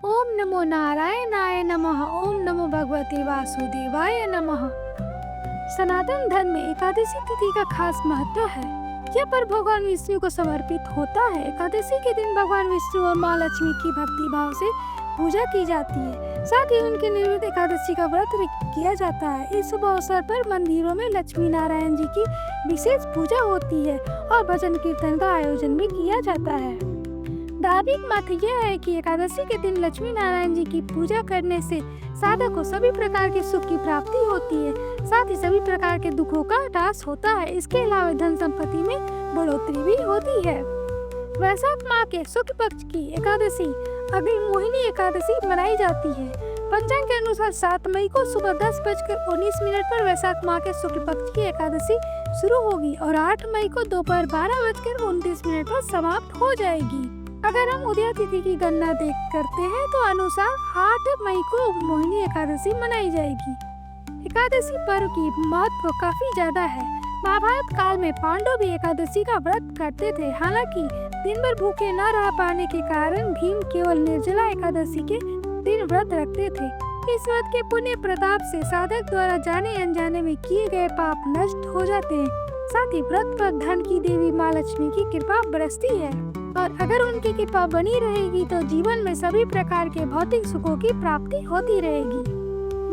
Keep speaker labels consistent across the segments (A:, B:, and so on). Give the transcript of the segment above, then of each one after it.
A: ओम नमो नारायणाय नमः। ओम नमो भगवते वासुदेवाय नमः। सनातन धर्म में एकादशी तिथि का खास महत्व है। यह पर्व भगवान विष्णु को समर्पित होता है। एकादशी के दिन भगवान विष्णु और माँ लक्ष्मी की भक्ति भाव से पूजा की जाती है। साथ ही उनके निवृत्त एकादशी का व्रत किया जाता है। इस शुभ अवसर पर मंदिरों में लक्ष्मी नारायण जी की विशेष पूजा होती है और भजन कीर्तन का आयोजन भी किया जाता है। धार्मिक मत यह है कि एकादशी के दिन लक्ष्मी नारायण जी की पूजा करने से साधक को सभी प्रकार के सुख की प्राप्ति होती है, साथ ही सभी प्रकार के दुखों का ह्रास होता है। इसके अलावा धन संपत्ति में बढ़ोतरी भी होती है। वैशाख माह के शुक्ल पक्ष की एकादशी अगली मोहिनी एकादशी मनाई जाती है। पंचांग के अनुसार 7 मई को सुबह 10:19 पर वैशाख माह के शुक्ल पक्ष की एकादशी शुरू होगी और 8 मई को दोपहर 12:29 पर समाप्त हो जाएगी। अगर हम उदया तिथि की गणना करते हैं तो अनुसार 8 मई को मोहिनी एकादशी मनाई जाएगी। एकादशी पर्व की महत्व काफी ज्यादा है। महाभारत काल में पांडव भी एकादशी का व्रत करते थे। हालांकि दिन भर भूखे न रह पाने के कारण भीम केवल निर्जला एकादशी के दिन व्रत रखते थे। इस व्रत के पुण्य प्रताप से साधक द्वारा जाने अनजाने में किए गए पाप नष्ट हो जाते हैं। साथ ही व्रत पर धन की देवी माँ लक्ष्मी की कृपा बरसती है और अगर उनकी कृपा बनी रहेगी तो जीवन में सभी प्रकार के भौतिक सुखों की प्राप्ति होती रहेगी।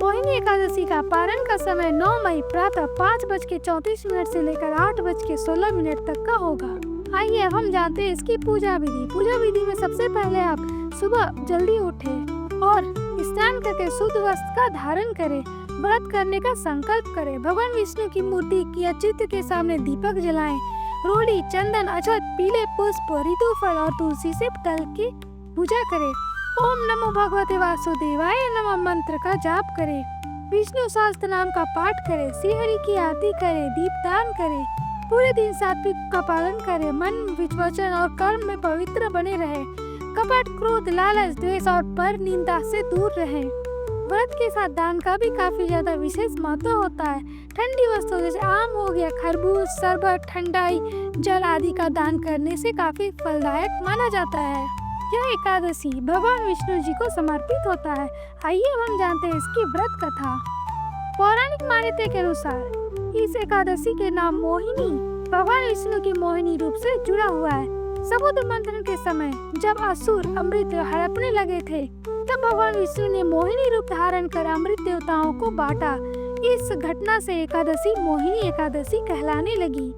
A: मोहिनी एकादशी का पारण का समय 9 मई प्रातः 5:34 से लेकर 8:16 तक का होगा। आइए अब हम जानते हैं इसकी पूजा विधि। पूजा विधि में सबसे पहले आप सुबह जल्दी उठें और स्नान करके शुद्ध वस्त्र का धारण करें। व्रत करने का संकल्प करें। भगवान विष्णु की मूर्ति की चित्र के सामने दीपक जलाएं। रोड़ी, चंदन, अक्षत, पीले पुष्प, ऋतु फल और तुलसी से तल के पूजा करें। ओम नमो भगवते वासुदेवाय नमः मंत्र का जाप करें। विष्णु सहस्त्र नाम का पाठ करें। श्री हरि की आरती करें। दीपदान करें। पूरे दिन सात्विक का पालन करें। मन, वचन और कर्म में पवित्र बने रहें। कपट, क्रोध, लालच, द्वेष और पर निंदा से दूर रहें। व्रत के साथ दान का भी काफी ज्यादा विशेष महत्व होता है। ठंडी वस्तु जैसे आम हो गया, खरबूज, शरबत, ठंडाई, जल आदि का दान करने से काफी फलदायक माना जाता है। यह एकादशी भगवान विष्णु जी को समर्पित होता है। आइए हम जानते हैं इसकी व्रत कथा। पौराणिक मान्यता के अनुसार इस एकादशी के नाम मोहिनी भगवान विष्णु की मोहिनी रूप से जुड़ा हुआ है। समुद्र मंथन के समय जब असुर अमृत हड़पने लगे थे तब भगवान विष्णु ने मोहिनी रूप धारण कर अमृत देवताओं को बांटा। इस घटना से एकादशी मोहिनी एकादशी कहलाने लगी।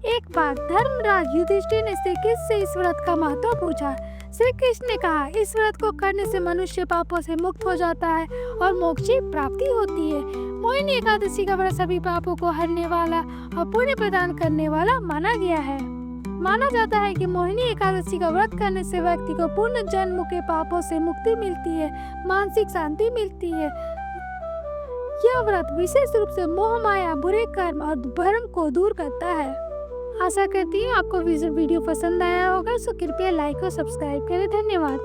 A: एक बार धर्मराज युधिष्ठिर ने श्री कृष्ण से इस व्रत का महत्व पूछा। श्री कृष्ण ने कहा, इस व्रत को करने से मनुष्य पापों से मुक्त हो जाता है और मोक्ष की प्राप्ति होती है। मोहिनी एकादशी का व्रत सभी पापों को हरने वाला और पुण्य प्रदान करने वाला माना गया है। माना जाता है कि मोहिनी एकादशी का व्रत करने से व्यक्ति को पूर्ण जन्म के पापों से मुक्ति मिलती है, मानसिक शांति मिलती है। यह व्रत विशेष रूप से मोह माया, बुरे कर्म और भ्रम को दूर करता है। आशा करती हूँ आपको वीडियो पसंद आया होगा, सो कृपया लाइक और सब्सक्राइब करें। धन्यवाद।